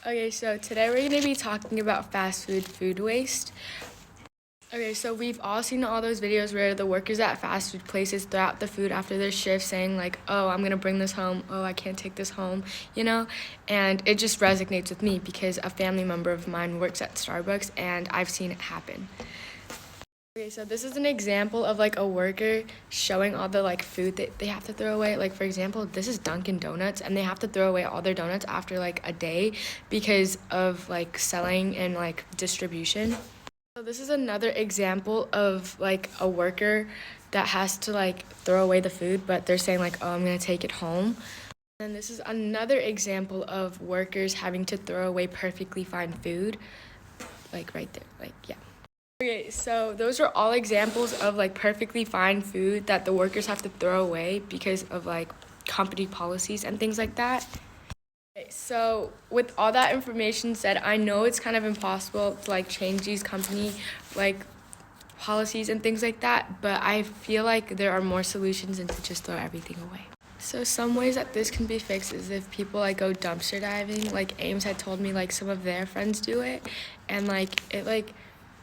Okay, so today we're going to be talking about fast food waste. Okay, so we've all seen all those videos where the workers at fast food places throw out the food after their shift saying like, oh, I'm going to bring this home. Oh, I can't take this home, And it just resonates with me because a family member of mine works at Starbucks and I've seen it happen. Okay, so this is an example of like a worker showing all the like food that they have to throw away. Like for example, this is Dunkin' Donuts and they have to throw away all their donuts after like a day because of like selling and like distribution. So this is another example of like a worker that has to like throw away the food, but they're saying like, oh, I'm gonna take it home. And this is another example of workers having to throw away perfectly fine food, like right there, like yeah. Okay, so those are all examples of like perfectly fine food that the workers have to throw away because of like company policies and things like that. Okay, so with all that information said, I know it's kind of impossible to like change these company like policies and things like that, but I feel like there are more solutions than to just throw everything away. So some ways that this can be fixed is if people like go dumpster diving. Like Ames had told me like some of their friends do it, and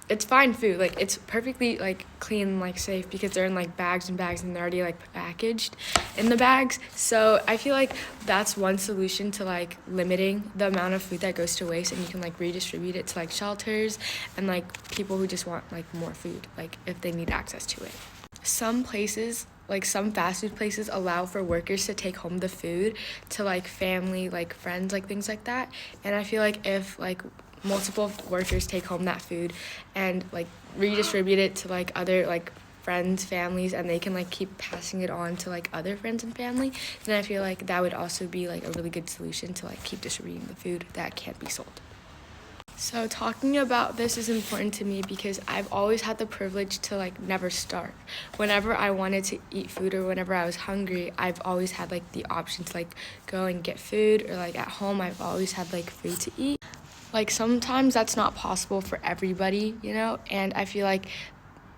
it's fine food, like it's perfectly like clean and like safe because they're in like bags and bags and they're already like packaged in the bags. So I feel like that's one solution to like limiting the amount of food that goes to waste, and you can like redistribute it to like shelters and like people who just want like more food, like if they need access to it. Some places, like some fast food places, allow for workers to take home the food to like family, like friends, like things like that. And I feel like if like multiple workers take home that food and like redistribute it to like other like friends, families, and they can like keep passing it on to like other friends and family, then I feel like that would also be like a really good solution to like keep distributing the food that can't be sold. So talking about this is important to me because I've always had the privilege to like never starve. Whenever I wanted to eat food or whenever I was hungry, I've always had like the option to like go and get food, or like at home I've always had like food to eat. Like sometimes that's not possible for everybody, and I feel like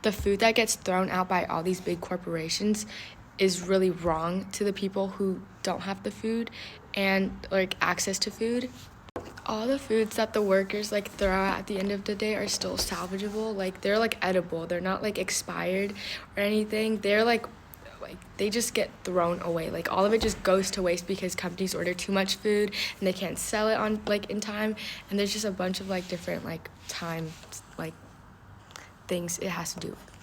the food that gets thrown out by all these big corporations is really wrong to the people who don't have the food and like access to food. All the foods that the workers like throw out at the end of the day are still salvageable. Like they're like edible, they're not like expired or anything. They're like they just get thrown away. Like all of it just goes to waste because companies order too much food and they can't sell it on like in time, and there's just a bunch of like different like time like things it has to do with.